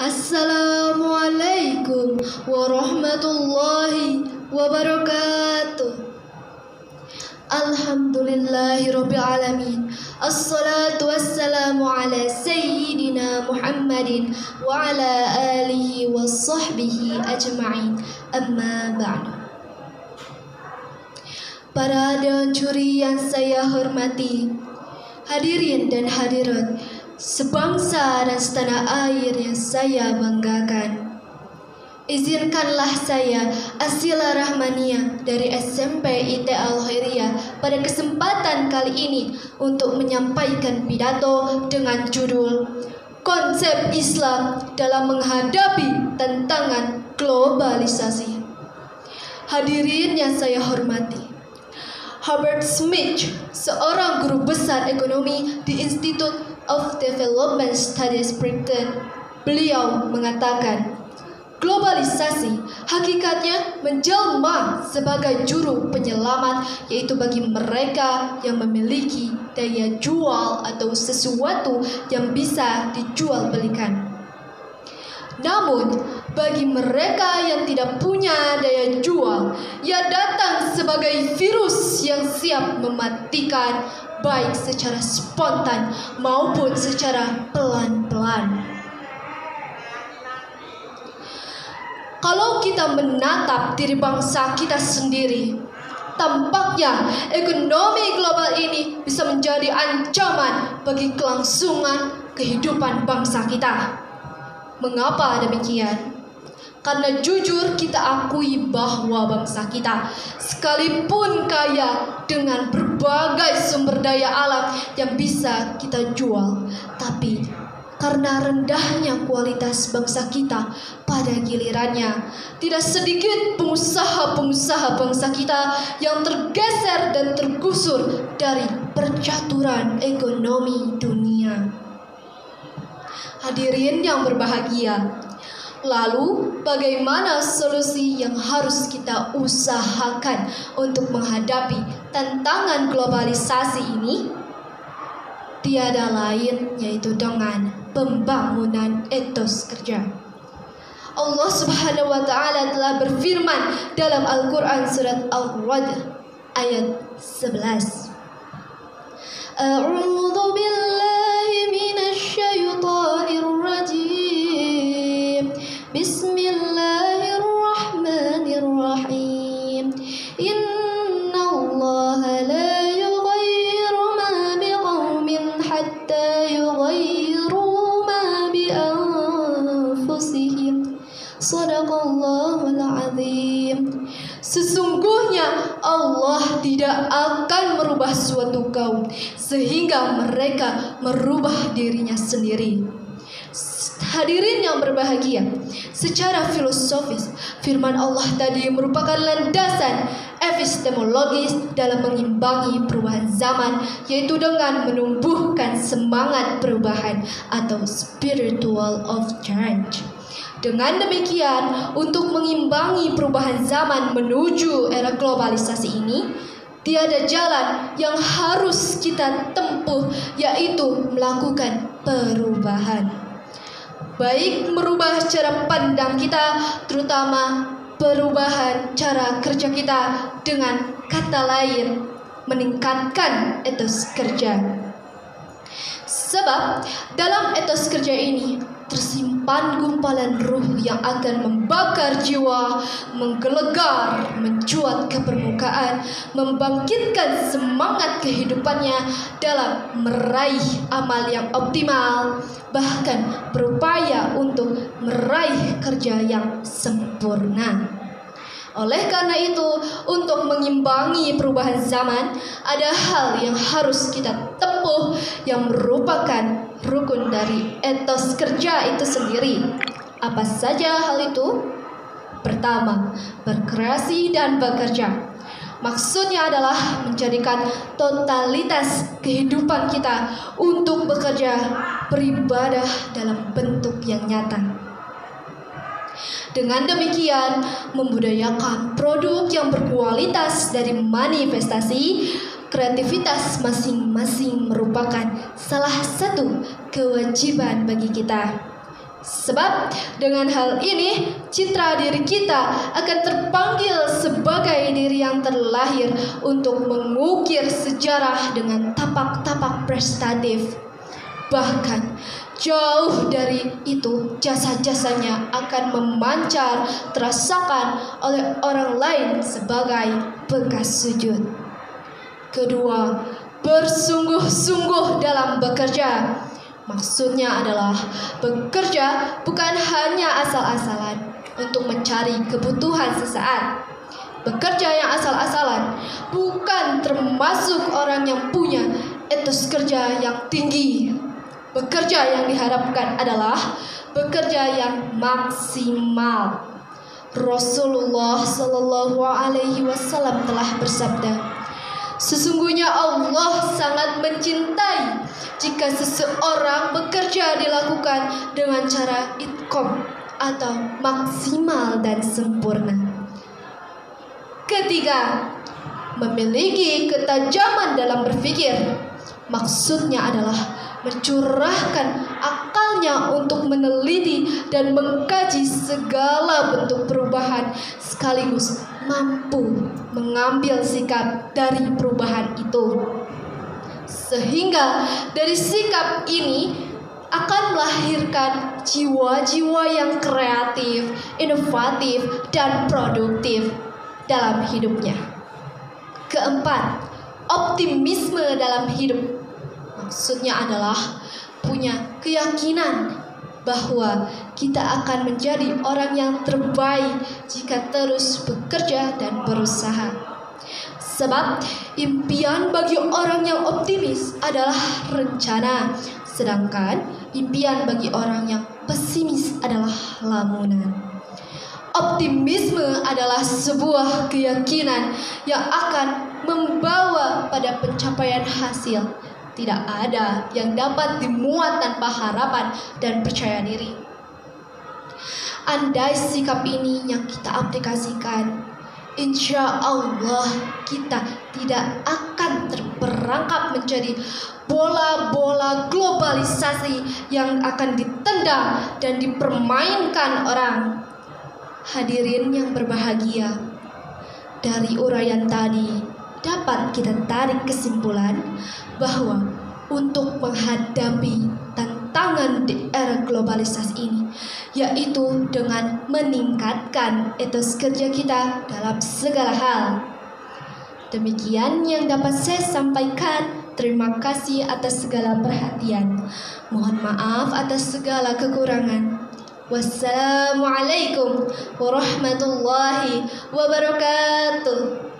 Assalamualaikum warahmatullahi wabarakatuh. Alhamdulillahirabbil alamin. Assalatu wassalamu ala sayyidina Muhammadin wa ala alihi washabbihi ajma'in. Amma ba'du. Para dewan juri yang saya hormati, hadirin dan hadirat, sebangsa dan setanah air yang saya banggakan. Izinkanlah saya, Asila Rahmania dari SMP IT Al-Khairiyah, pada kesempatan kali ini untuk menyampaikan pidato dengan judul Konsep Islam dalam Menghadapi Tantangan Globalisasi. Hadirin yang saya hormati, Herbert Smith, seorang guru besar ekonomi di Institute of Development Studies Britain, beliau mengatakan, globalisasi hakikatnya menjelma sebagai juru penyelamat, yaitu bagi mereka yang memiliki daya jual atau sesuatu yang bisa dijual belikan. Namun, bagi mereka yang tidak punya daya jual, ia datang sebagai virus yang siap mematikan, baik secara spontan maupun secara pelan-pelan. Kalau kita menatap diri bangsa kita sendiri, tampaknya ekonomi global ini bisa menjadi ancaman bagi kelangsungan kehidupan bangsa kita. Mengapa demikian? Karena jujur kita akui bahwa bangsa kita, sekalipun kaya dengan berbagai sumber daya alam yang bisa kita jual, tapi karena rendahnya kualitas bangsa kita, pada gilirannya tidak sedikit pengusaha-pengusaha bangsa kita yang tergeser dan tergusur dari percaturan ekonomi dunia. Hadirin yang berbahagia, lalu bagaimana solusi yang harus kita usahakan untuk menghadapi tantangan globalisasi ini? Tiada lain yaitu dengan pembangunan etos kerja. Allah Subhanahu wa taala telah berfirman dalam Al-Qur'an surat Al-Ra'd ayat 11. A'udzu billahi minasy syaithanir rajim. Bismillahirrahmanirrahim. Innallaha la yughayyiru ma biqaumin hatta yughayyiru ma bi anfusihim. Shadaqallahul azim. Sesungguhnya Allah tidak akan merubah suatu kaum sehingga mereka merubah dirinya sendiri. Hadirin yang berbahagia, secara filosofis, firman Allah tadi merupakan landasan epistemologis dalam mengimbangi perubahan zaman, yaitu dengan menumbuhkan semangat perubahan atau spiritual of change. Dengan demikian, untuk mengimbangi perubahan zaman menuju era globalisasi ini, tiada jalan yang harus kita tempuh, yaitu melakukan perubahan. Baik merubah cara pandang kita, terutama perubahan cara kerja kita, dengan kata lain, meningkatkan etos kerja. Sebab dalam etos kerja ini tersimpan gumpalan ruh yang akan membakar jiwa, menggelegar, mencuat ke permukaan, membangkitkan semangat kehidupannya dalam meraih amal yang optimal, bahkan berupaya untuk meraih kerja yang sempurna. Oleh karena itu, untuk mengimbangi perubahan zaman, ada hal yang harus kita tempuh yang merupakan rukun dari etos kerja itu sendiri. Apa saja hal itu? Pertama, berkreasi dan bekerja. Maksudnya adalah menjadikan totalitas kehidupan kita untuk bekerja, beribadah dalam bentuk yang nyata. Dengan demikian, membudayakan produk yang berkualitas dari manifestasi kreativitas masing-masing merupakan salah satu kewajiban bagi kita. Sebab dengan hal ini citra diri kita akan terpanggil sebagai diri yang terlahir untuk mengukir sejarah dengan tapak-tapak prestatif. Bahkan jauh dari itu jasa-jasanya akan memancar terasakan oleh orang lain sebagai bekas sujud. Kedua, bersungguh-sungguh dalam bekerja. Maksudnya adalah bekerja bukan hanya asal-asalan untuk mencari kebutuhan sesaat. Bekerja yang asal-asalan bukan termasuk orang yang punya etos kerja yang tinggi. Bekerja yang diharapkan adalah bekerja yang maksimal. Rasulullah Shallallahu Alaihi Wasallam telah bersabda, sesungguhnya Allah sangat mencintai jika seseorang bekerja dilakukan dengan cara itqan atau maksimal dan sempurna. Ketiga, memiliki ketajaman dalam berpikir. Maksudnya adalah mencurahkan akalnya untuk meneliti dan mengkaji segala bentuk perubahan sekaligus mampu mengambil sikap dari perubahan itu. Sehingga dari sikap ini akan melahirkan jiwa-jiwa yang kreatif, inovatif, dan produktif dalam hidupnya. Keempat, optimisme dalam hidup. Maksudnya adalah punya keyakinan bahwa kita akan menjadi orang yang terbaik jika terus bekerja dan berusaha. Sebab impian bagi orang yang optimis adalah rencana, sedangkan impian bagi orang yang pesimis adalah lamunan. Optimisme adalah sebuah keyakinan yang akan membawa pada pencapaian hasil. Tidak ada yang dapat dimuat tanpa harapan dan percaya diri. Andai sikap ini yang kita aplikasikan, insya Allah kita tidak akan terperangkap menjadi bola-bola globalisasi yang akan ditendang dan dipermainkan orang. Hadirin yang berbahagia, dari uraian tadi dapat kita tarik kesimpulan bahwa untuk menghadapi tantangan di era globalisasi ini, yaitu dengan meningkatkan etos kerja kita dalam segala hal. Demikian yang dapat saya sampaikan. Terima kasih atas segala perhatian. Mohon maaf atas segala kekurangan. Wassalamualaikum warahmatullahi wabarakatuh.